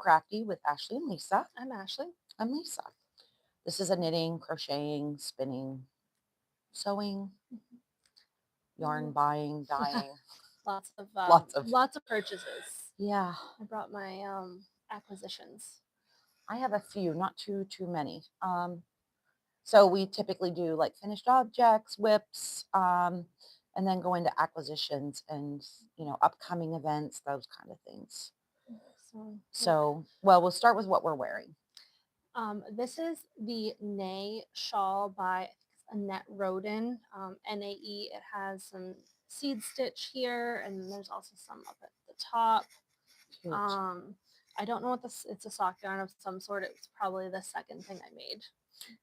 Crafty with Ashley and Lisa. I'm Ashley. I'm Lisa. This is a knitting, crocheting, spinning, sewing, yarn Mm. buying, dyeing, Lots of lots of. purchases. Yeah, I brought my acquisitions. I have a few, not too many. So we typically do like finished objects, whips, and then go into acquisitions and upcoming events, those kind of things. So, So, well, we'll start with what we're wearing. this is the Nay shawl by Annette Roden. NAE. It has some seed stitch here, and there's also some up at the top. Cute. I don't know what this. It's a sock yarn of some sort. It was probably the second thing I made.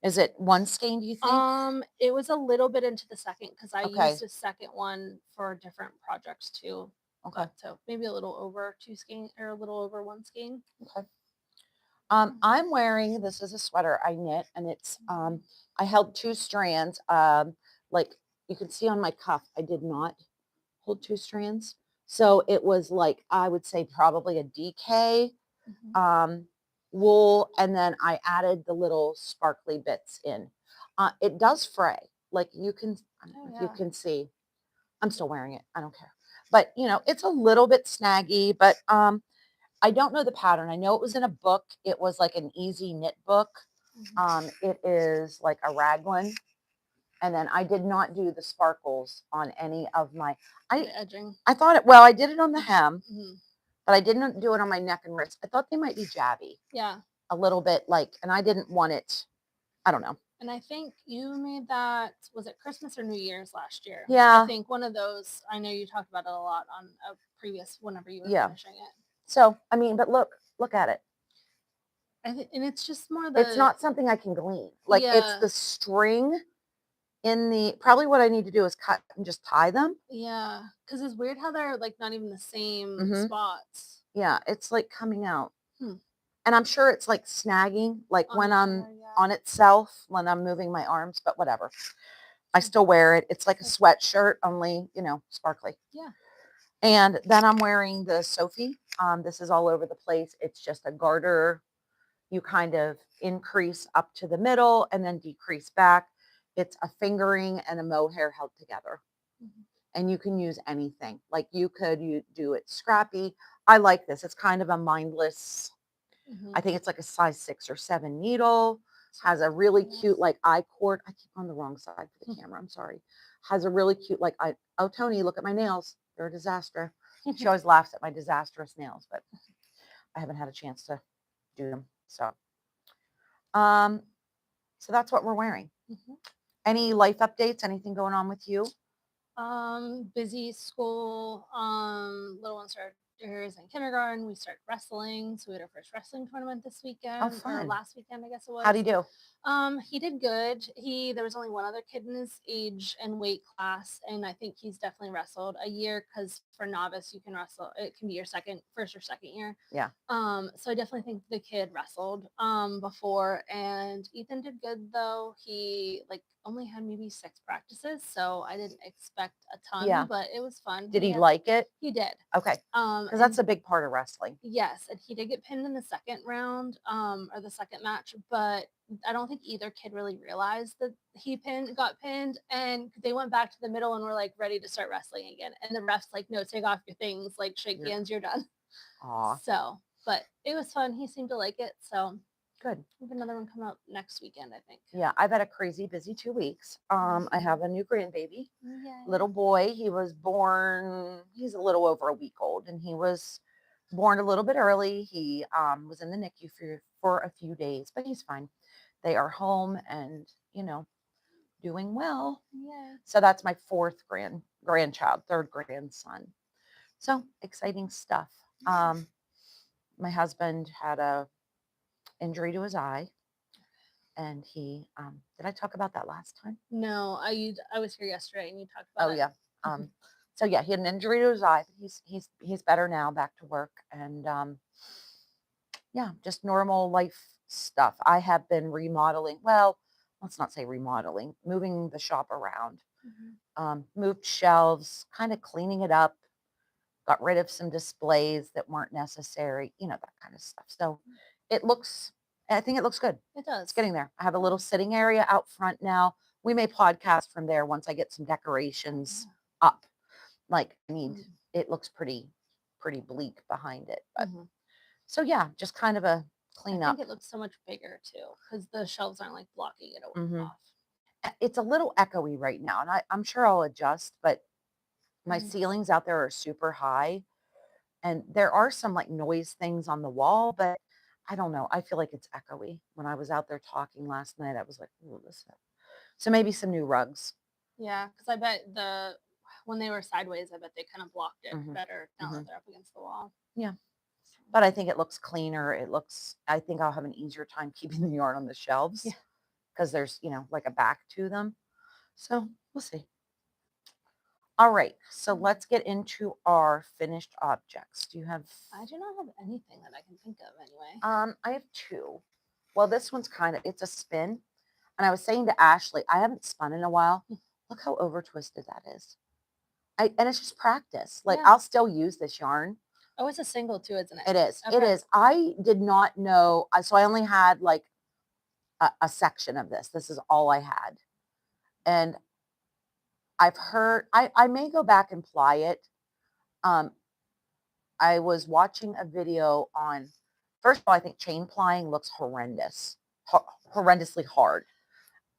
Is it one skein, do you think? It was a little bit into the second because I Okay. used a second one for different projects too. Okay. So maybe a little over 2 skein or a little over 1 skein. Okay. I'm wearing, this is a sweater I knit, and it's, I held 2 strands. Like you can see on my cuff, I did not hold 2 strands. So it was like, I would say probably a DK wool. And then I added the little sparkly bits in. It does fray. Like you can, if you can see, I'm still wearing it. I don't care. But it's a little bit snaggy, but, I don't know the pattern. I know it was in a book. It was like an easy knit book. It is like a raglan. And then I did not do the sparkles on any of my, The edging. I thought it, well, I did it on the hem, but I didn't do it on my neck and wrist. I thought they might be jabby. Yeah. A little bit like, and I didn't want it. I don't know. And I think you made that, was it Christmas or New Year's last year? Yeah. I think one of those, I know you talked about it a lot on a previous, whenever you were finishing it. So, I mean, but look at it. And it's just more It's not something I can glean. Like it's the string in the, probably what I need to do is cut and just tie them. Yeah. Cause it's weird how they're like not even the same spots. Yeah. It's like coming out. And I'm sure it's like snagging, like when I'm on itself, when I'm moving my arms, but whatever. I still wear it. It's like a sweatshirt, only, sparkly. Yeah. And then I'm wearing the Sophie. This is all over the place. It's just a garter. You kind of increase up to the middle and then decrease back. It's a fingering and a mohair held together. And you can use anything. Like you do it scrappy. I like this. It's kind of a mindless. I think it's like a size 6 or 7 needle. Has a really cute like eye cord. I keep on the wrong side for the camera. I'm sorry. Has a really cute like oh Tony, look at my nails. They're a disaster. She always laughs at my disastrous nails, but I haven't had a chance to do them. So that's what we're wearing. Any life updates? Anything going on with you? Busy school. Little one started hers in kindergarten. We started wrestling, so we had our first wrestling tournament this weekend. Oh, fun. Or last weekend, I guess it was. How'd he do? He did good. There was only one other kid in his age and weight class, and I think he's definitely wrestled a year because for novice you can wrestle. It can be your first or second year. Yeah. So I definitely think the kid wrestled before, and Ethan did good though. He only had maybe 6 practices, so I didn't expect a ton, but it was fun. Did he like it? He did. Okay. Because that's a big part of wrestling. Yes, and he did get pinned in the second round, or the second match, but I don't think either kid really realized that he got pinned, and they went back to the middle and were like ready to start wrestling again. And the ref's like, no, take off your things, like shake hands, you're done. Aw. So, but it was fun. He seemed to like it. So good. We have another one coming up next weekend, I think. Yeah, I've had a crazy busy 2 weeks. I have a new grandbaby, little boy. He was born, he's a little over a week old, and he was born a little bit early. He was in the NICU for a few days, but he's fine. They are home and, doing well. Yeah. So that's my 4th grandchild, 3rd grandson. So exciting stuff. My husband had a injury to his eye, and he did I talk about that last time? No, I was here yesterday and you talked about it. Yeah. So yeah, he had an injury to his eye, but he's better now, back to work, and yeah, just normal life stuff. I have been remodeling. Well, let's not say remodeling, moving the shop around. Moved shelves, kind of cleaning it up, got rid of some displays that weren't necessary, that kind of stuff. So I think it looks good. It does. It's getting there. I have a little sitting area out front now. We may podcast from there once I get some decorations up. Like it looks pretty bleak behind it. But so yeah, just kind of a clean I up. think it looks so much bigger too because the shelves aren't like blocking it off. It's a little echoey right now, and I'm sure I'll adjust, but my ceilings out there are super high, and there are some like noise things on the wall, but I don't know. I feel like it's echoey. When I was out there talking last night, I was like, "Ooh, this." So maybe some new rugs. Yeah, because I bet when they were sideways, I bet they kind of blocked it better now that they're up against the wall. Yeah. But I think it looks cleaner. I think I'll have an easier time keeping the yarn on the shelves because there's, like a back to them. So we'll see. All right. So let's get into our finished objects. Do you have? I do not have anything that I can think of anyway. I have two. Well, this one's it's a spin. And I was saying to Ashley, I haven't spun in a while. Look how over twisted that is. And it's just practice. Like I'll still use this yarn. Oh, it's a single too, isn't it? It is. Okay. It is. I did not know. So I only had like a section of this. This is all I had. And I've heard, I may go back and ply it. I was watching a video on, first of all, I think chain plying looks horrendous, horrendously hard.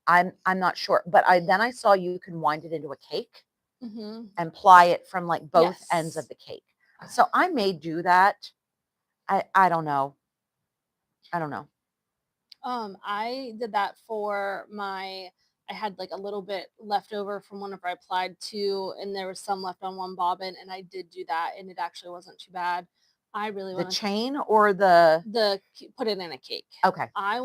I'm not sure. But then I saw you can wind it into a cake and ply it from like both ends of the cake. So I may do that. I don't know. I did that for I had like a little bit left over from whenever I applied to, and there was some left on one bobbin, and I did do that, and it actually wasn't too bad. I really want the chain or the put it in a cake. Okay. I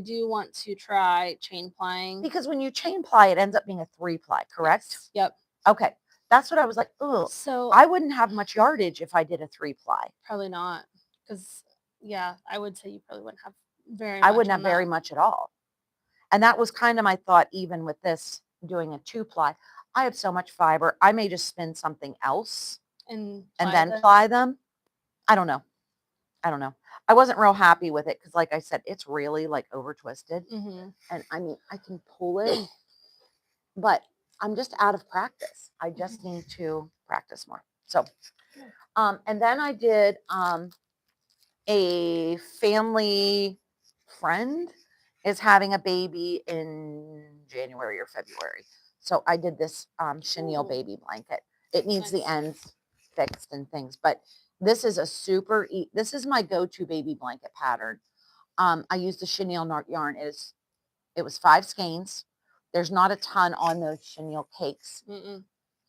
do want to try chain plying because when you chain ply, it ends up being a 3-ply, correct? Yes. Yep. Okay. That's what I was like, oh, so I wouldn't have much yardage if I did a 3-ply. Probably not. Because, I would say you probably wouldn't have very much. I wouldn't have very much at all. And that was kind of my thought, even with this doing a 2-ply. I have so much fiber. I may just spin something else and then ply them. I don't know. I wasn't real happy with it because, like I said, it's really like over twisted. And I mean, I can pull it, but I'm just out of practice. I just need to practice more. So, and then I did a family friend is having a baby in January or February. So I did this chenille baby blanket. It needs the ends fixed and things, but this is this is my go-to baby blanket pattern. I used the chenille yarn. It was 5 skeins. There's not a ton on those chenille cakes.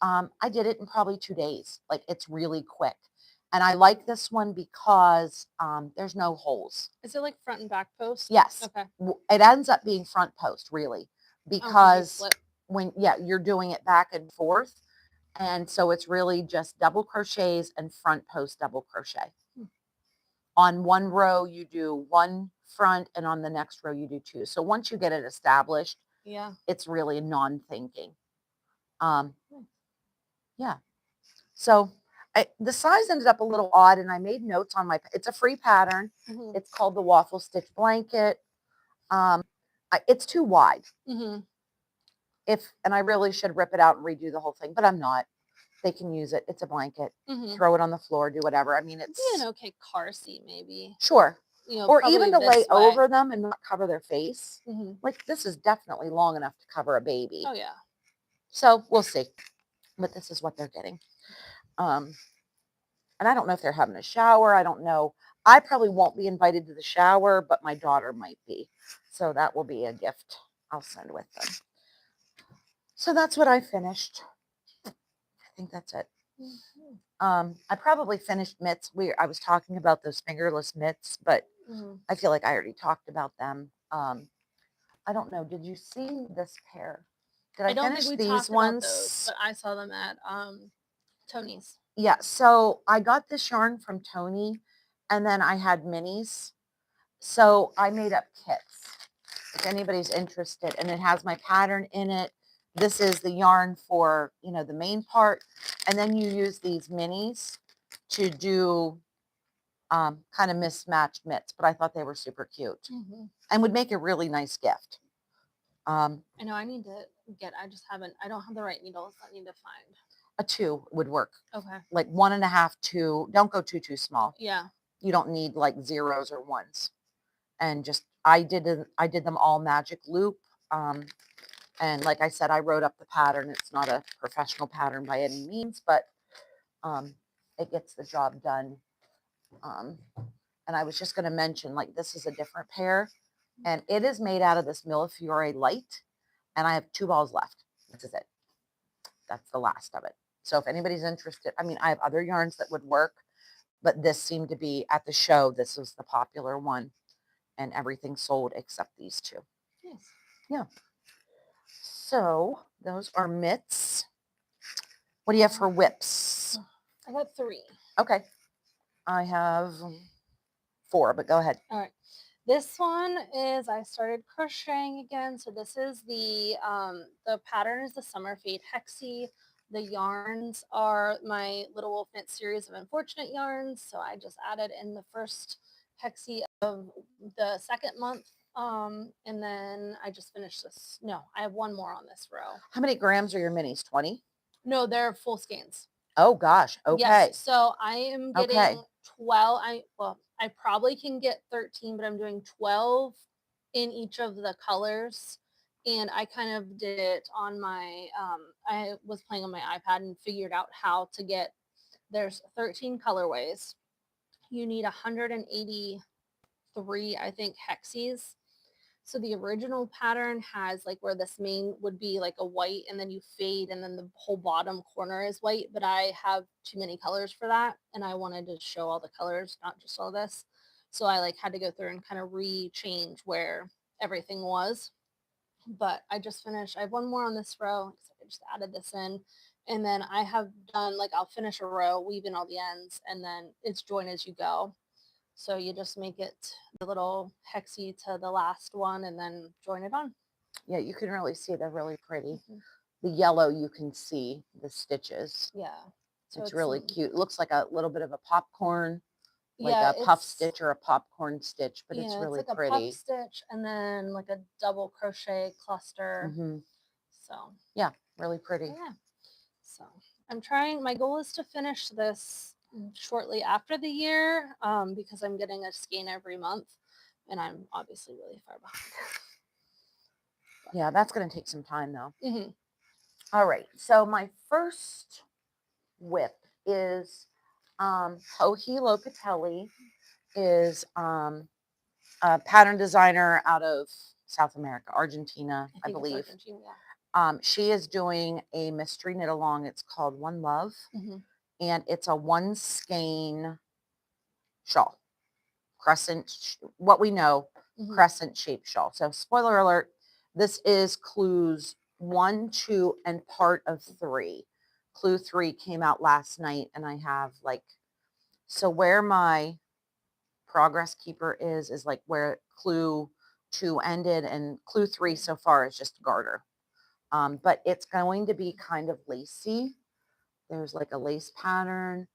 I did it in probably 2 days. Like it's really quick. And I like this one because there's no holes. Is it like front and back post? Yes. Okay. It ends up being front post really because when you're doing it back and forth. And so it's really just double crochets and front post double crochet. On one row, you do 1 front, and on the next row, you do 2. So once you get it established, it's really non-thinking. Yeah. So the size ended up a little odd, and I made notes on it's a free pattern. It's called the Waffle Stitch Blanket. It's too wide. And I really should rip it out and redo the whole thing, but I'm not. They can use it. It's a blanket. Throw it on the floor, do whatever. I mean, it's an okay car seat maybe. Sure. Or even to lay over them and not cover their face. Like this is definitely long enough to cover a baby. Oh yeah. So we'll see. But this is what they're getting. And I don't know if they're having a shower. I don't know. I probably won't be invited to the shower, but my daughter might be. So that will be a gift I'll send with them. So that's what I finished. I think that's it. I probably finished mitts. I was talking about those fingerless mitts, but I feel like I already talked about them. I don't know. Did you see this pair? Did I finish these ones? Those, but I saw them at Tony's. Yeah. So I got this yarn from Tony, and then I had minis. So I made up kits if anybody's interested, and it has my pattern in it. this is the yarn for, you know, the main part. And then you use these minis to do kind of mismatched mitts, but I thought they were super cute and would make a really nice gift. I know I need to get, I don't have the right needles. I need to find. A 2 would work. Okay. Like 1.5, 2. Don't go too small. Yeah. You don't need like 0s or 1s. And just, I did them all magic loop. And like I said, I wrote up the pattern. It's not a professional pattern by any means, but it gets the job done. And I was just going to mention, like, this is a different pair, and it is made out of this Millefiore light, and I have 2 balls left. This is it. That's the last of it. So if anybody's interested, I mean, I have other yarns that would work, but this seemed to be at the show. This was the popular one, and everything sold except these 2. Yes. Yeah. So those are mitts. What do you have for whips? I got 3. Okay. I have 4, but go ahead. All right. This one is, I started crocheting again. So this is the pattern is the Summer Fade Hexie. The yarns are my Little Wolf Knit series of unfortunate yarns. So I just added in the first Hexie of the second month. And then I just finished this. No, I have one more on this row. How many grams are your minis? 20? No, they're full skeins. Oh gosh. Okay. Yes. So I am getting Okay. 12. I probably can get 13, but I'm doing 12 in each of the colors. And I kind of did it on my, I was playing on my iPad and figured out how to get, there's 13 colorways. You need 183, I think, hexies. So the original pattern has like where this main would be like a white and then you fade and then the whole bottom corner is white, but I have too many colors for that. And I wanted to show all the colors, not just all this. So I like had to go through and kind of re-change where everything was. But I just finished, I have one more on this row. I just added this in. And then I have done like, I'll finish a row, weave in all the ends, and then it's join as you go. So you just make it the little hexie to the last one and then join it on. Yeah, you can really see they're really pretty. The yellow, you can see the stitches. Yeah. So it's really cute. It looks like a little bit of a popcorn, like yeah, a puff stitch or a popcorn stitch, but it's really it's like pretty. a puff stitch and then like a double crochet cluster. So yeah, really pretty. Yeah. So I'm trying, my goal is to finish this shortly after the year because I'm getting a skein every month and I'm obviously really far behind. Yeah, that's going to take some time though. All right. So my first whip is Joji Locatelli is a pattern designer out of South America, Argentina, I believe. Argentina, yeah. She is doing a mystery knit along. It's called One Love, and it's a 1 skein shawl, crescent. What we know, crescent shaped shawl. So, spoiler alert: this is clues 1, 2, and part of 3. Clue 3 came out last night, and I have like, so where my progress keeper is like where clue 2 ended, and clue 3 so far is just garter. But it's going to be kind of lacy. There's like a lace pattern.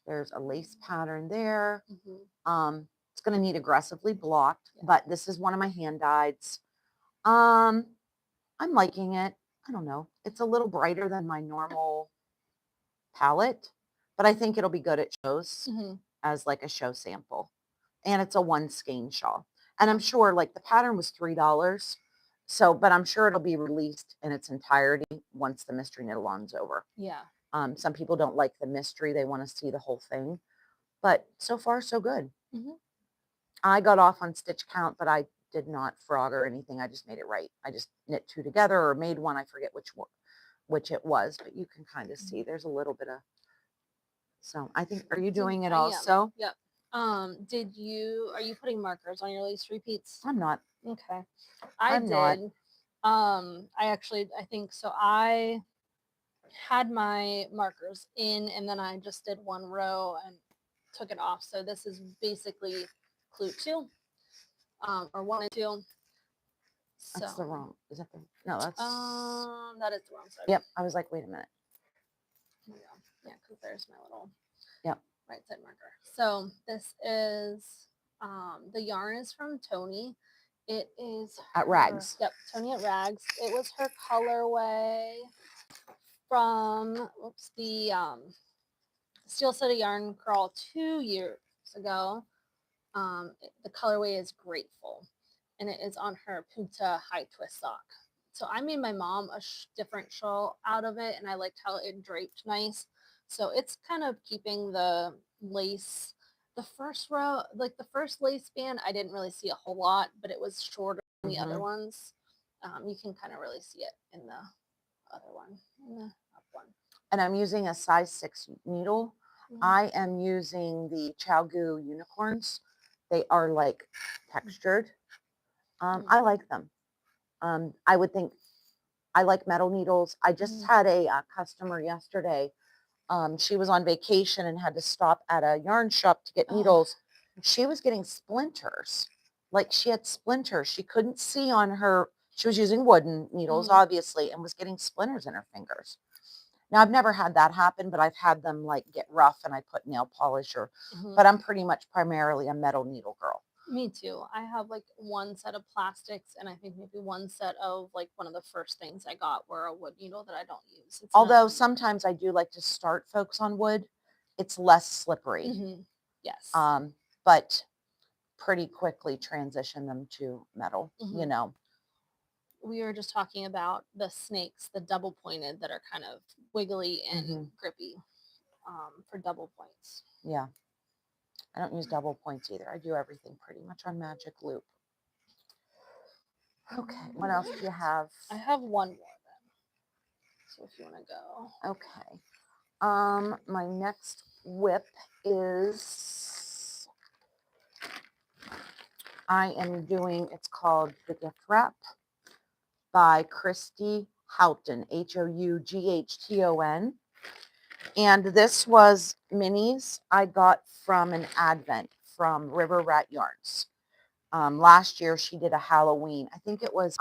There's a lace pattern there. It's going to need aggressively blocked, but this is one of my hand dyeds. I'm liking it. I don't know. It's a little brighter than my normal palette, but I think it'll be good at shows as like a show sample. And it's a 1 skein shawl. And I'm sure like the pattern was $3. So, but I'm sure it'll be released in its entirety once the mystery knit along's over. Yeah. Some people don't like the mystery. They want to see the whole thing. But so far, so good. I got off on stitch count, but I did not frog or anything. I just made it right. I just knit 2 together or made one. I forget which it was, but you can kind of see there's a little bit of. So I think, are you doing it also? Yep. Are you putting markers on your lace repeats? I'm not. Okay. I did. I think so. I had my markers in and then I just did 1 row and took it off. So this is basically clue 2, or 1 and 2. That's the So, wrong, is that the, no, that's, that is the wrong side. yep. I was like, wait a minute. Here we go. Yeah, because there's my little Yep. right side marker. So this is the yarn is from Tony. It is At her- Rags. Yep, Tony at Rags. It was her colorway from the Steel City Yarn Crawl 2 years ago. The colorway is Grateful, and it is on her Punta high twist sock. So I made my mom a different shawl out of it, and I liked how it draped nice. So it's kind of keeping the lace. The first row, like the first lace band, I didn't really see a whole lot, but it was shorter than the other ones. You can kind of really see it in the other one, in the up one. And I'm using a size 6 needle. I am using the Chalgu unicorns. They are like textured. I like them. I would think I like metal needles. I just had a customer yesterday. She was on vacation and had to stop at a yarn shop to get needles. She was getting splinters. Like she had splinters. She couldn't see on her. She was using wooden needles, obviously, and was getting splinters in her fingers. Now, I've never had that happen, but I've had them like get rough and I put nail polish or, but I'm pretty much primarily a metal needle girl. Me too. I have like one set of plastics and I think maybe one set of like one of the first things I got were a wood needle that I don't use. It's Although sometimes I do like to start folks on wood. It's less slippery. Yes. But pretty quickly transition them to metal, you know. We were just talking about the snakes, the double pointed that are kind of wiggly and grippy for double points. Yeah. I don't use double points either. I do everything pretty much on magic loop. Okay. What else do you have? I have one more then. So if you want to go. Okay. My next whip is I am doing, it's called The Gift Wrap by Crafty Houghton, Houghton. And this was minis I got from an advent from River Rat Yarns. Last year she did a Halloween. I think it was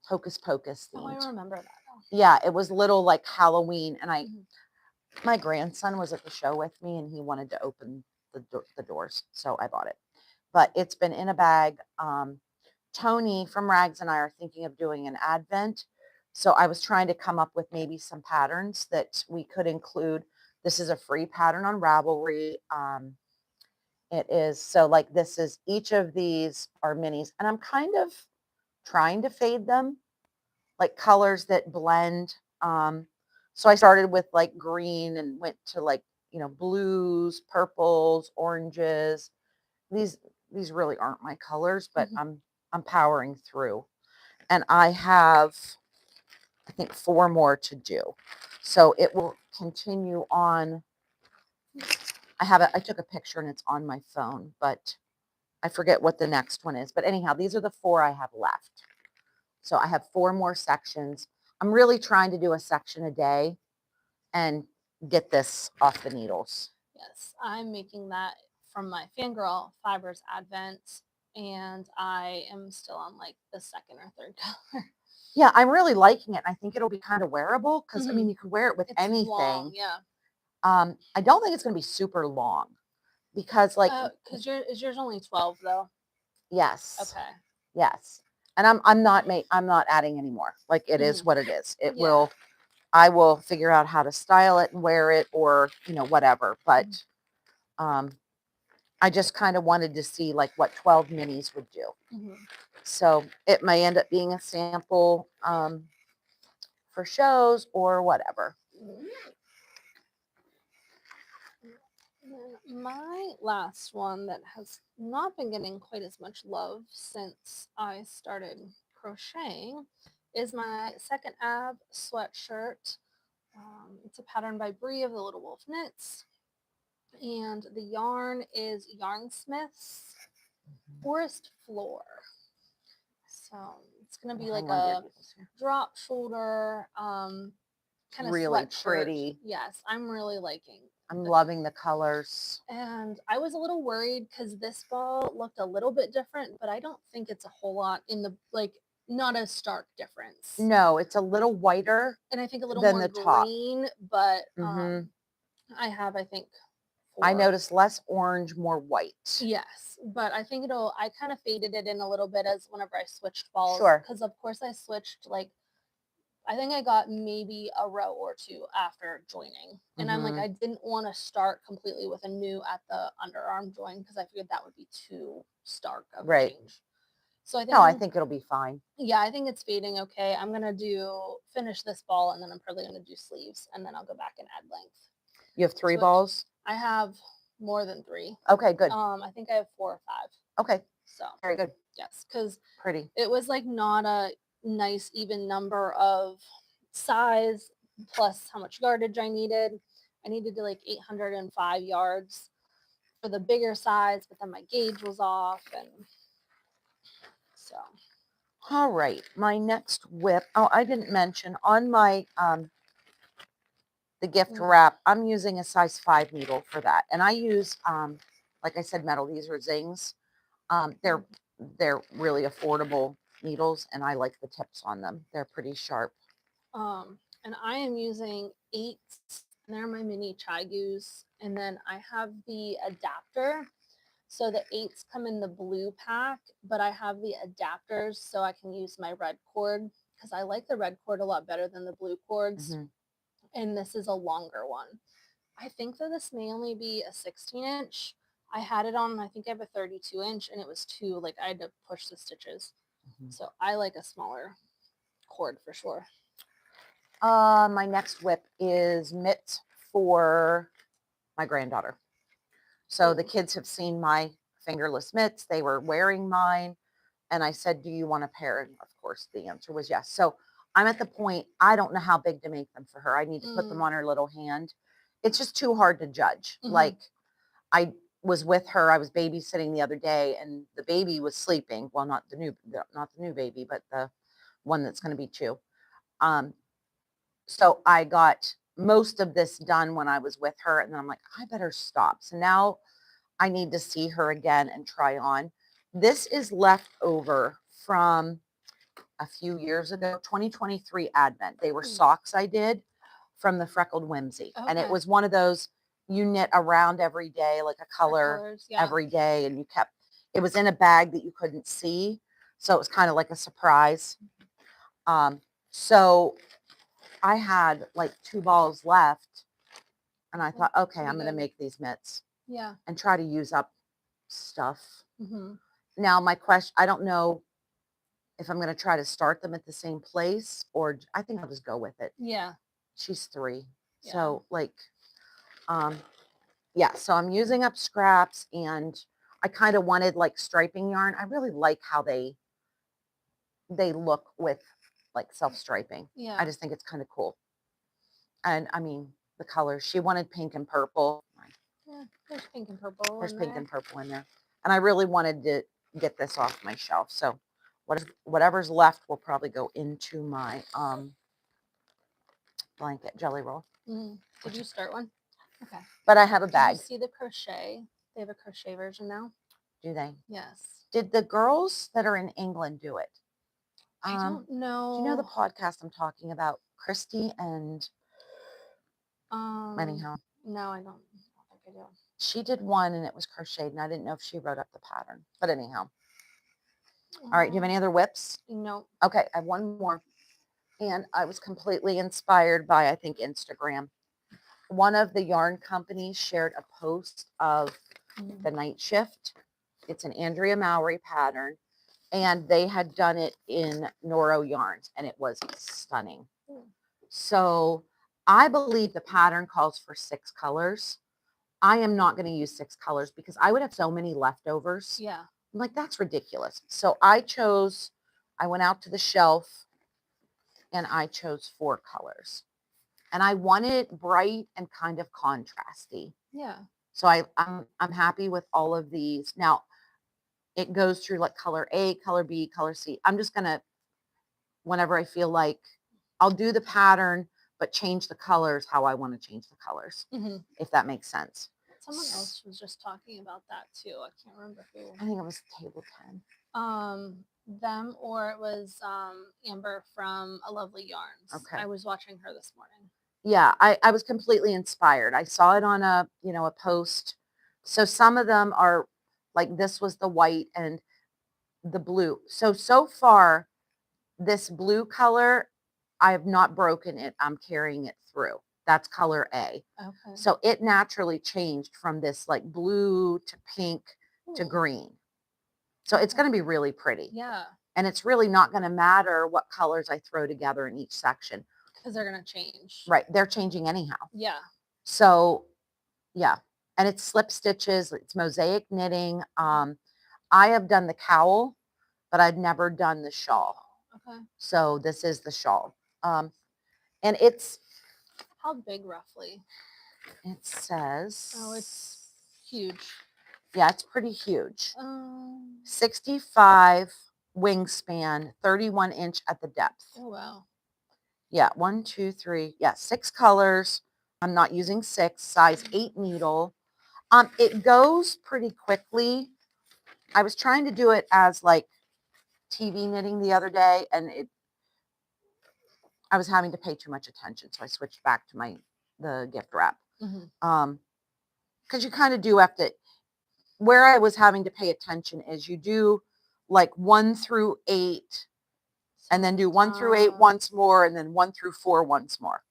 Hocus Pocus themed. Oh, I remember that. Yeah, it was little like Halloween. And my grandson was at the show with me and he wanted to open the doors. So I bought it. But it's been in a bag. Tony from Rags and I are thinking of doing an advent. So I was trying to come up with maybe some patterns that we could include. This is a free pattern on Ravelry. It is, so like this is, each of these are minis and I'm kind of trying to fade them, like colors that blend. So I started with like green and went to like, blues, purples, oranges. These really aren't my colors, but I'm powering through. And I have, I think, 4 more to do. So it will continue on. I took a picture and it's on my phone, but I forget what the next one is. But anyhow, these are the 4 I have left. So I have 4 more sections. I'm really trying to do a section a day and get this off the needles. Yes, I'm making that from my Fangirl Fibers Advent, and I am still on like the second or third color. Yeah, I'm really liking it. I think it'll be kind of wearable because I mean, you can wear it with anything. Long, yeah. I don't think it's going to be super long because like, because is yours only 12 though? Yes. Okay. Yes. And I'm not adding anymore. Like it is what it is. It will, I will figure out how to style it and wear it or, whatever. But I just kind of wanted to see like what 12 minis would do. So it may end up being a sample for shows or whatever. My last one that has not been getting quite as much love since I started crocheting is my second ab sweatshirt. It's a pattern by Brie of the Little Wolf Knits. And the yarn is Yarnsmith's Forest Floor. So it's going to be like a drop shoulder, kind of really sweatshirt. pretty. Yes, I'm really liking I'm loving the colors. And I was a little worried because this ball looked a little bit different, but I don't think it's a whole lot in the like not a stark difference. No, it's a little whiter And I think a little than more the top. green, but Hmm I have I think I 4. noticed less orange, more white. Yes, but I think I kind of faded it in a little bit as whenever I switched balls Sure. because of course I switched like I think I got maybe a row or two after joining. And I'm like, hmm I didn't want to start completely with a new at the underarm join because I figured that would be too stark of a Right. change. So I think No, I think it'll be fine. yeah, I think it's fading okay. I'm gonna finish this ball and then I'm probably gonna do sleeves and then I'll go back and add length. You have 3 So balls? I have more than 3. Okay, good. I think I have 4 or 5. Okay, So very good. yes, because Pretty. it was like not a nice even number of size plus how much yardage I needed. I needed to like 805 yards for the bigger size, but then my gauge was off and so All right, my next whip. Oh, I didn't mention on my the gift mm, wrap, I'm using a size 5 needle for that. And I use like I said, metal. These are zings. Um, they're they're really affordable needles and I like the tips on them. They're pretty sharp. and I am using 8s and they're my mini Chigus. And then I have the adapter. So the 8s come in the blue pack, but I have the adapters so I can use my red cord because I like the red cord a lot better than the blue cords. hmm And this is a longer one. I think that this may only be a 16-inch. I had it on, I think I have a 32-inch, and it was too, like, I had to push the stitches. hmm So I like a smaller cord for sure. My next whip is mitts for my granddaughter. So the Ooh. kids have seen my fingerless mitts. They were wearing mine. And I said, do you want a pair? And of course, the answer was yes. So I'm at the point, I don't know how big to make them for her. I need to put them Mm. on her little hand. It's just too hard to judge. Mhm. Like, I was with her, I was babysitting the other day, and the baby was sleeping. Well, not the new baby, but the one that's going to be 2. Um, so I got most of this done when I was with her, and then I'm like, I better stop. So now I need to see her again and try on. This is left over from a few years ago, 2023 Advent. They were Mm. socks I did from the Freckled Whimsy. And it Okay. was one of those you knit around every day, like a color Colors, yeah. every day. And it was in a bag that you couldn't see. So it was kind of like a surprise. So I had like 2 balls left. And I thought, okay, I'm going to make these mitts Yeah. and try to use up stuff. Mm-hmm. Now, my question, I don't know if I'm going to try to start them at the same place or I think I'll just go with it. Yeah. She's 3. Yeah. So like, yeah, so I'm using up scraps and I kind of wanted like striping yarn. I really like how they look with like self-striping. Yeah. I just think it's kind of cool. And I mean, the colors, she wanted pink and purple. Yeah. There's pink and purple. There's in pink there. and purple in there. And I really wanted to get this off my shelf. So whatever's left will probably go into my blanket jelly roll. Mm. Did you start one? Okay. But I have a Did bag. you see the crochet? They have a crochet version now. Do they? Yes. Did the girls that are in England do it? I don't know. Do you know the podcast I'm talking about? Christy and anyhow. No, I don't think I do. She did one and it was crocheted and I didn't know if she wrote up the pattern. But anyhow. All right. Do you have any other whips? No. Okay. I have one more. And I was completely inspired by, I think, Instagram. One of the yarn companies shared a post of the night shift. It's an Andrea Mowry pattern. And they had done it in Noro yarns and it was stunning. So I believe the pattern calls for 6 colors. I am not going to use 6 colors because I would have so many leftovers. Yeah. I'm like, that's ridiculous. So I went out to the shelf and I chose 4 colors. And I wanted it bright and kind of contrasty. Yeah. So I'm happy with all of these. Now, it goes through like color A, color B, color C. I'm just going to, whenever I feel like, I'll do the pattern, but change the colors how I want to change the colors, if that makes sense. Someone else was just talking about that too. I can't remember who. I think it was table 10. Them or it was Amber from A Lovely Yarns. Okay. I was watching her this morning. Yeah, I was completely inspired. I saw it on a post. So some of them are like, this was the white and the blue. So far, this blue color, I have not broken it. I'm carrying it through. That's color A. Okay. So it naturally changed from this like blue to pink to Ooh. green. So it's going to be really pretty. Yeah. And it's really not going to matter what colors I throw together in each section. Because they're going to change. Right. They're changing anyhow. Yeah. So, yeah. And it's slip stitches. It's mosaic knitting. I have done the cowl, but I've never done the shawl. Okay. So this is the shawl. And it's... How big roughly? It says... Oh, it's huge. Yeah, it's pretty huge. 65 wingspan, 31 inch at the depth. Oh, wow. Yeah, 1, 2, 3. Yeah, 6 colors. I'm not using 6. Size 8 needle. It goes pretty quickly. I was trying to do it as like TV knitting the other day, and I was having to pay too much attention, so I switched back to the gift wrap. Because you kind of do have to. Where I was having to pay attention is you do like 1 through 8, and then do 1 through 8 once more, and then 1 through 4 once more.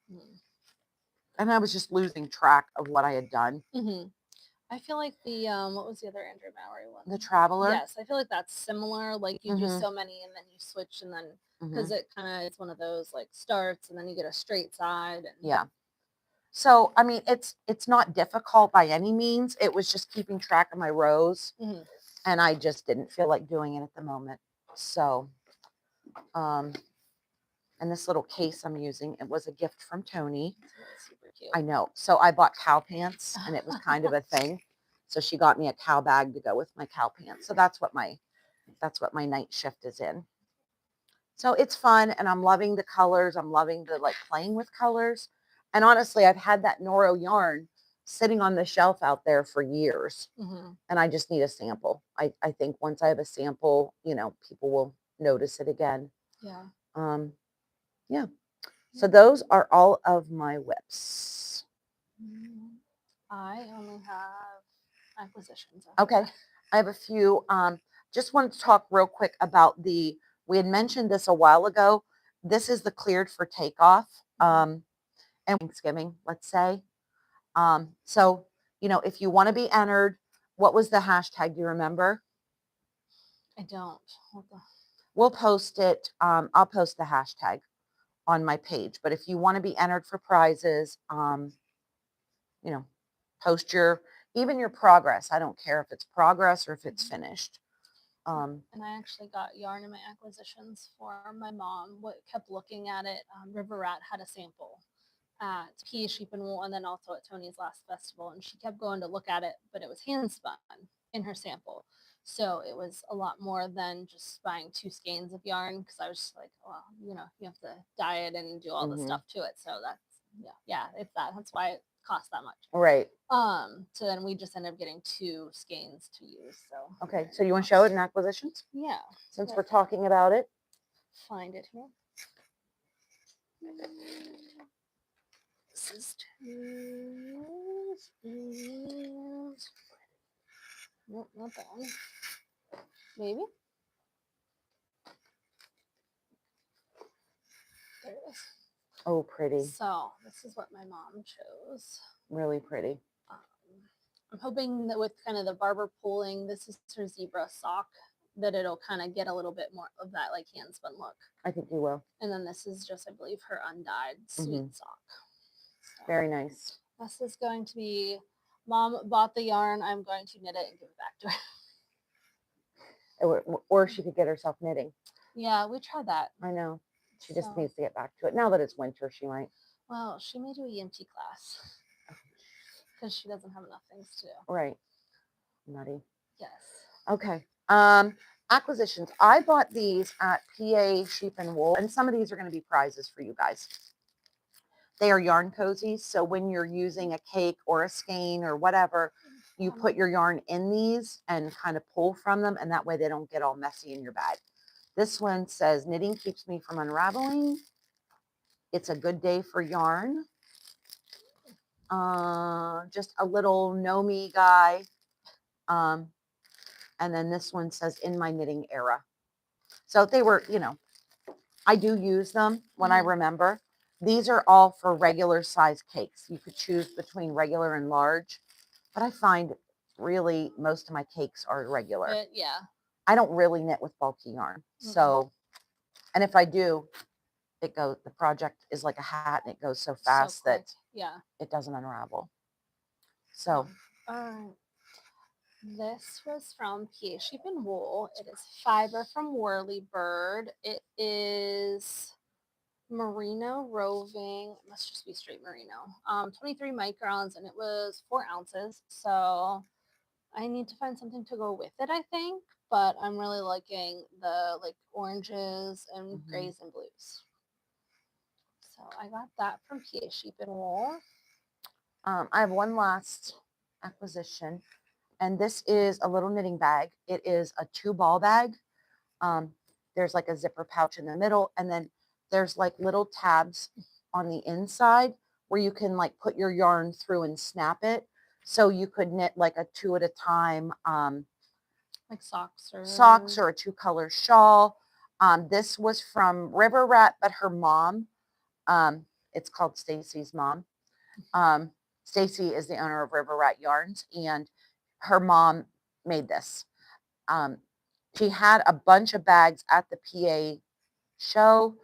And I was just losing track of what I had done. I feel like the what was the other Andrew Mallory one? The Traveler. Yes, I feel like that's similar. Like you do so many, and then you switch, and then because it kind of it's one of those like starts, and then you get a straight side. And yeah. So I mean, it's not difficult by any means. It was just keeping track of my rows, and I just didn't feel like doing it at the moment. So, and this little case I'm using, it was a gift from Tony. Super cute. I know. So I bought cow pants, and it was kind of a thing. So she got me a cow bag to go with my cow pants. So that's what my night shift is in. So it's fun, and I'm loving the colors. I'm loving the like playing with colors. And honestly, I've had that Noro yarn sitting on the shelf out there for years, and I just need a sample. I think once I have a sample, people will notice it again. Yeah. Yeah. So those are all of my whips. I only have acquisitions. Okay. I have a few. Just wanted to talk real quick about we had mentioned this a while ago. This is the cleared for takeoff. And Thanksgiving, let's say. So, if you want to be entered, what was the hashtag? Do you remember? I don't. We'll post it. I'll post the hashtag on my page. But if you want to be entered for prizes, post even your progress. I don't care if it's progress or if it's finished. And I actually got yarn in my acquisitions for my mom. What kept looking at it, River Rat had a sample at P Sheep and Wool, and then also at Tony's last festival, and she kept going to look at it, but it was hand spun in her sample, so it was a lot more than just buying 2 skeins of yarn, because I was just like, well, you have to dye it and do all the stuff to it, so that's that's why it cost that much, right? So then we just ended up getting 2 skeins to use. So okay, so you want to show it in acquisitions? Yeah, since we're talking about it. Find it here. This is 2 skeins. Nope, not that one. Maybe. There it is. Oh, pretty. So this is what my mom chose. Really pretty. I'm hoping that with kind of the barber pulling, this is her zebra sock, that it'll kind of get a little bit more of that like hand spun look. I think you will. And then this is just, I believe, her undyed sweet sock. So very nice. This is going to be, Mom bought the yarn. I'm going to knit it and give it back to her. Or she could get herself knitting. Yeah, we tried that. I know. She just needs to get back to it. Now that it's winter, she might. Well, she may do a EMT class because she doesn't have enough things to do. Right. Nutty. Yes. Okay. Acquisitions. I bought these at PA Sheep and Wool, and some of these are going to be prizes for you guys. They are yarn cozies. So when you're using a cake or a skein or whatever, you put your yarn in these and kind of pull from them, and that way they don't get all messy in your bag. This one says knitting keeps me from unraveling. It's a good day for yarn. Just a little know me guy. And then this one says in my knitting era. So they were, I do use them when I remember. These are all for regular size cakes. You could choose between regular and large, but I find really most of my cakes are regular. Yeah. I don't really knit with bulky yarn. So, and if I do, the project is like a hat and it goes so fast that it doesn't unravel. So, this was from PA Sheep and Wool. It is fiber from Whirlybird. It is merino roving. It must just be straight merino. 23 microns, and it was 4 ounces. So I need to find something to go with it, I think. But I'm really liking the like oranges and grays and blues. So I got that from PA Sheep and Wool. I have one last acquisition, and this is a little knitting bag. It is a 2-ball bag. There's like a zipper pouch in the middle, and then there's like little tabs on the inside where you can like put your yarn through and snap it. So you could knit like a 2 at a time, like socks or a 2-color shawl. This was from River Rat, but her mom, it's called Stacy's mom. Stacy is the owner of River Rat Yarns, and her mom made this. She had a bunch of bags at the PA show.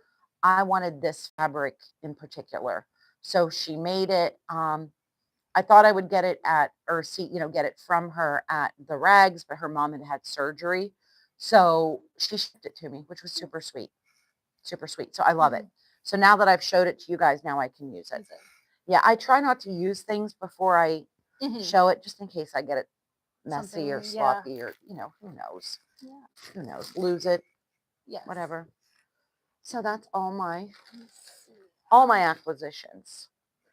I wanted this fabric in particular, so she made it. I thought I would get it get it from her at the Rags, but her mom had surgery, so she shipped it to me, which was super sweet, super sweet. So I love it. So now that I've showed it to you guys, now I can use it. Yeah, I try not to use things before I show it, just in case I get it messy or sloppy or, who knows? Yeah. Who knows? Lose it. Yeah. Whatever. So that's all my acquisitions.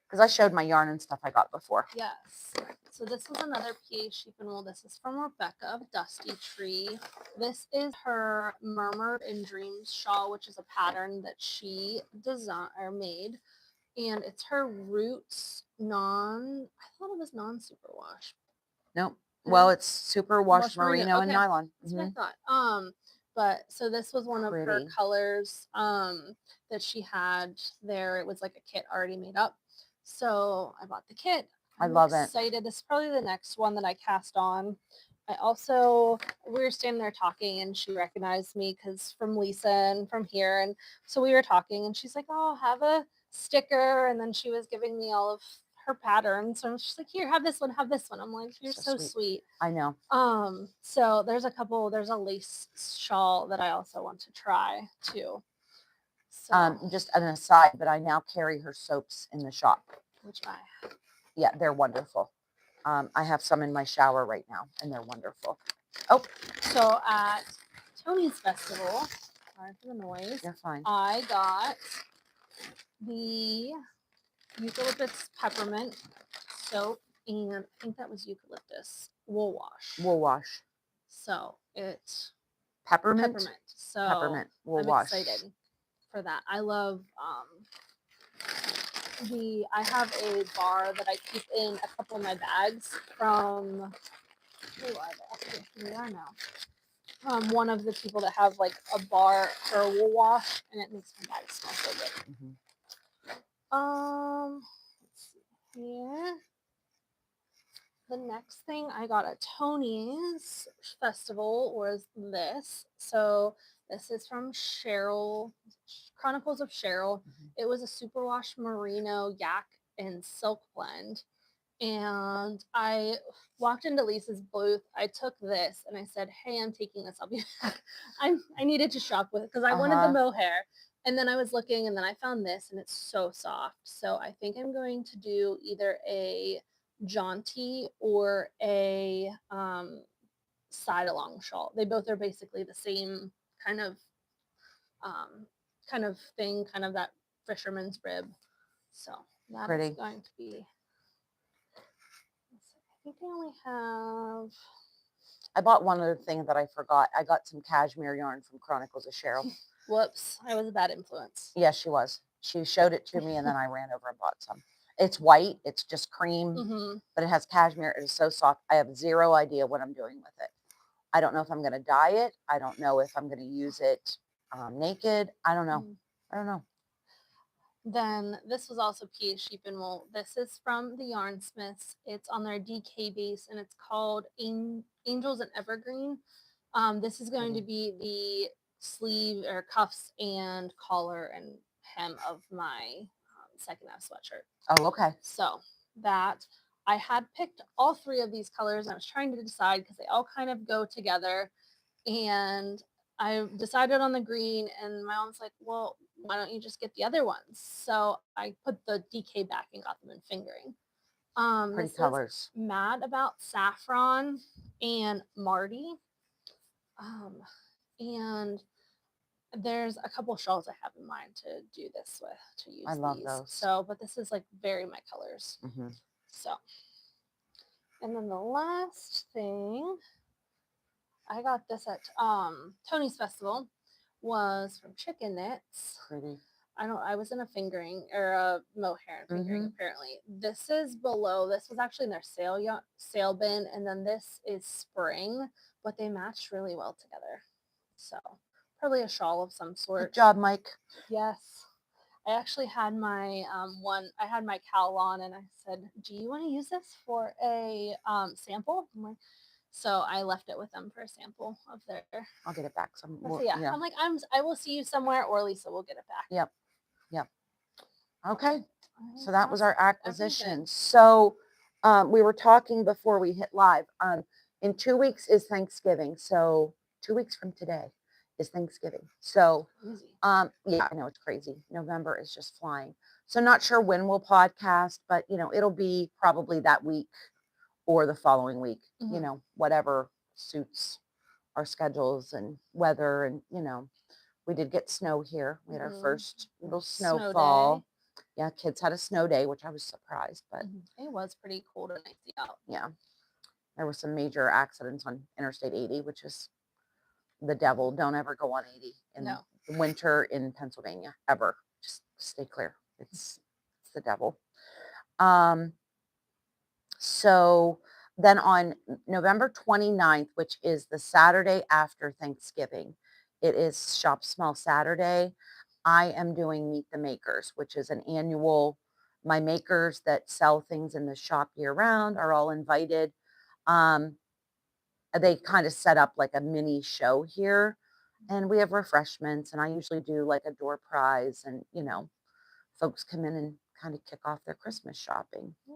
Because I showed my yarn and stuff I got before. Yes. So this was another PA Sheep and Wool. This is from Rebecca of Dusty Tree. This is her Murmured in Dreams shawl, which is a pattern that she designed or made. And it's her Roots I thought it was non-superwash. Nope. Well, it's superwash merino and nylon. That's what I thought. But so this was one of her colors that she had there. It was like a kit already made up. So I bought the kit. I'm excited. This is probably the next one that I cast on. We were standing there talking, and she recognized me because from Lisa and from here. And so we were talking, and she's like, "Oh, have a sticker." And then she was giving me all of her patterns. So she's like, "Here, have this one, have this one." I'm like, "You're so sweet." I know. So there's a lace shawl that I also want to try too. So just an aside, but I now carry her soaps in the shop. Which I have. Yeah, they're wonderful. I have some in my shower right now, and they're wonderful. Oh. So at Tony's Festival, sorry for the noise. You're fine. I got the eucalyptus peppermint soap, and I think that was eucalyptus wool wash. Wool wash. So it's peppermint. So peppermint wool I'm wash. excited for that. I love I have a bar that I keep in a couple of my bags from one of the people that have like a bar for a wool wash, and it makes my bag smell so good. Let's see here. The next thing I got at Tony's Festival was this. So this is from Cheryl, Chronicles of Cheryl. It was a superwash merino yak and silk blend. And I walked into Lisa's booth. I took this and I said, "Hey, I'm taking this. I'll be back." I needed to shop with it because I wanted the mohair. And then I was looking, and then I found this, and it's so soft. So I think I'm going to do either a jaunty or a side along shawl. They both are basically the same kind of thing, kind of that fisherman's rib. So that is Pretty. going to be, I think I only have, I bought one other thing that I forgot. I got some cashmere yarn from Chronicles of Cheryl. whoops, I was a bad influence. Yes, she was. She showed it to me and then I ran over and bought some. It's white. It's just cream, Mm-hmm. but it has cashmere. It is so soft. I have zero idea what I'm doing with it. I don't know if I'm going to dye it. I don't know if I'm going to use it naked. I don't know. I don't know. Then this was also Pea Sheep and Wool. This is from the Yarnsmiths. It's on their DK base and it's called Angels and Evergreen. This is going to be the sleeve or cuffs and collar and hem of my second half sweatshirt. Oh, okay. So that I had picked all three of these colors and I was trying to decide because they all kind of go together. And I decided on the green, and my mom's like, well, why don't you just get the other ones? So I put the DK back and got them in fingering. Pretty This is colors. Mad About Saffron and Marty. And there's a couple shawls I have in mind to do this with, to use I love these. those. So, but this is like very my colors. Mm-hmm. So, and then the last thing I got this at Tony's Festival was from Chicken Knits. Pretty. I was in a fingering or a mohair and fingering Mhm. apparently. This is below. This was actually in their sale bin, and then this is spring, but they matched really well together. So probably a shawl of some sort. Good job, Mike. Yes. I actually had my I had my cowl on and I said, do you want to use this for a sample? I'm like, so I left it with them for a sample of their. I'll get it back. Some So more. yeah, Yeah. I'm like, I will see you somewhere, or Lisa will get it back. Yep. Yep. Okay. I So that was our that's acquisition. everything. So we were talking before we hit live. In 2 weeks is Thanksgiving. So 2 weeks from today is Thanksgiving. So Crazy. yeah, I know it's crazy. November is just flying. So not sure when we'll podcast, but it'll be probably that week or the following week, Mhm. whatever suits our schedules and weather. And, we did get snow here. We had our Mhm. first little Snow snowfall. day. Yeah, kids had a snow day, which I was surprised, but It was pretty cold and icy out. yeah, there were some major accidents on Interstate 80, which is the devil. Don't ever go on 80 in No. the winter in Pennsylvania, ever. Just stay clear. It's the devil. So then on November 29th, which is the Saturday after Thanksgiving, it is Shop Small Saturday. I am doing Meet the Makers, which is an annual, my makers that sell things in the shop year round are all invited. Um, they kind of set up like a mini show here, and we have refreshments, and I usually do like a door prize, and folks come in and kind of kick off their Christmas shopping. Yeah.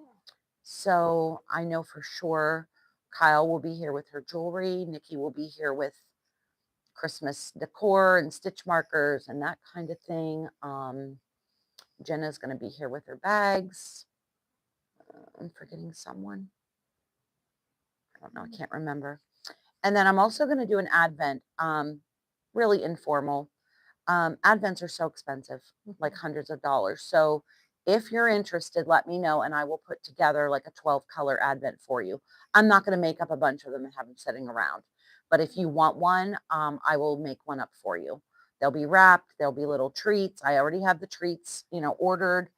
So I know for sure Kyle will be here with her jewelry. Nikki will be here with Christmas decor and stitch markers and that kind of thing. Jenna's going to be here with her bags. I'm forgetting someone. I don't know. I can't remember. And then I'm also going to do an Advent, really informal. Advents are so expensive, like hundreds of dollars. So if you're interested, let me know and I will put together like a 12 color Advent for you. I'm not going to make up a bunch of them and have them sitting around. But if you want one, I will make one up for you. They'll be wrapped. There'll be little treats. I already have the treats, ordered.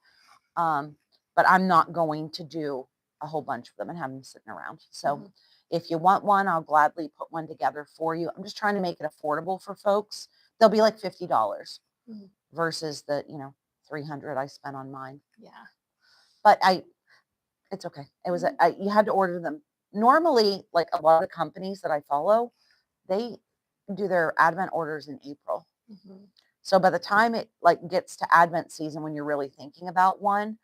But I'm not going to do a whole bunch of them and have them sitting around. So if you want one, I'll gladly put one together for you. I'm just trying to make it affordable for folks. They'll be like $50 versus the, $300 I spent on mine. Yeah. But it's okay. It was, you had to order them. Normally, like a lot of companies that I follow, they do their Advent orders in April. So by the time it like gets to Advent season, when you're really thinking about one,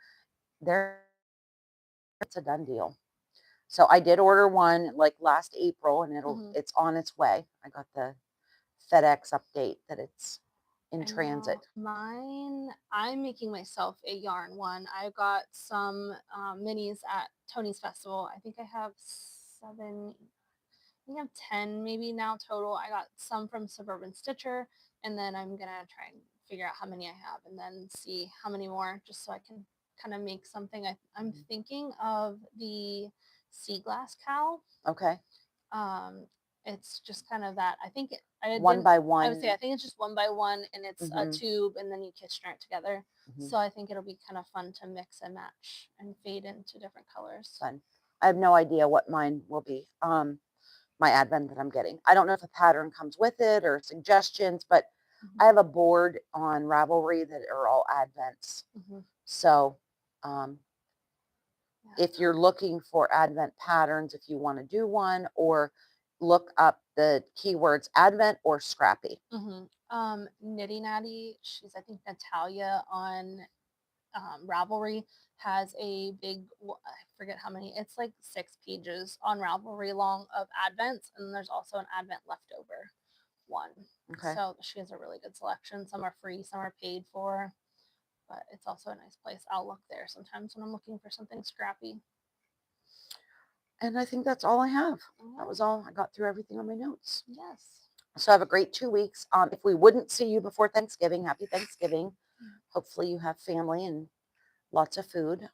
it's a done deal. So I did order one like last April and it's on its way. I got the FedEx update that it's in transit. Mine, I'm making myself a yarn one. I got some minis at Tony's Festival. I think I have 10 maybe now total. I got some from Suburban Stitcher, and then I'm gonna try and figure out how many I have and then see how many more just so I can kind of make something. I'm Mhm. thinking of the sea glass cow. Okay. Um, it's just kind of that. I think I One didn't. by I would say I one. think it's just one by one, and it's a Hmm. tube, and then you string it together. Hmm. So I think it'll be kind of fun to mix and match and fade into different colors. Fun. I have no idea what mine will be. My advent that I'm getting. I don't know if a pattern comes with it or suggestions, but I Hmm. have a board on Ravelry that are all advents. Hmm. So um, Yeah. if you're looking for advent patterns, if you want to do one, or look up the keywords advent or scrappy. Nitty Natty, she's I think Natalia on Ravelry has a I forget how many, it's like 6 pages on Ravelry long of advents, and there's also an advent leftover one. Okay. So she has a really good selection. Some are free, some are paid for, but it's also a nice place. I'll look there sometimes when I'm looking for something scrappy. And I think that's all I have. All That right. was all. I got through everything on my notes. Yes. So have a great 2 weeks. If we wouldn't see you before Thanksgiving, happy Thanksgiving. Mm. Hopefully you have family and lots of food.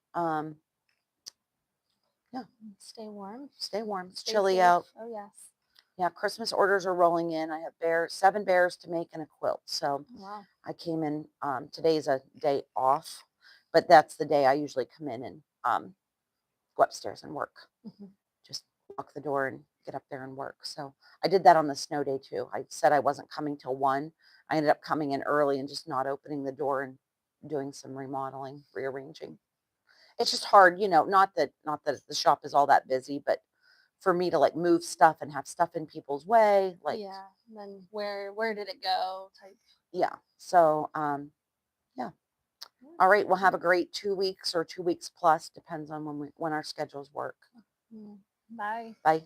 Yeah, Stay warm. stay warm. It's Stay chilly safe. out. Oh yes. Yeah, Christmas orders are rolling in. I have 7 bears to make and a quilt. So Wow. I came in. Today's a day off, but that's the day I usually come in and go upstairs and work. Hmm. Just lock the door and get up there and work. So I did that on the snow day too. I said I wasn't coming till 1. I ended up coming in early and just not opening the door and doing some remodeling, rearranging. It's just hard, not that the shop is all that busy, but for me to like move stuff and have stuff in people's way, like, Yeah. And then where did it go? Type. yeah. So yeah. Yeah. All right, we'll have a Well, great 2 weeks or 2 weeks plus, depends on when our schedules work. mm, bye. Bye.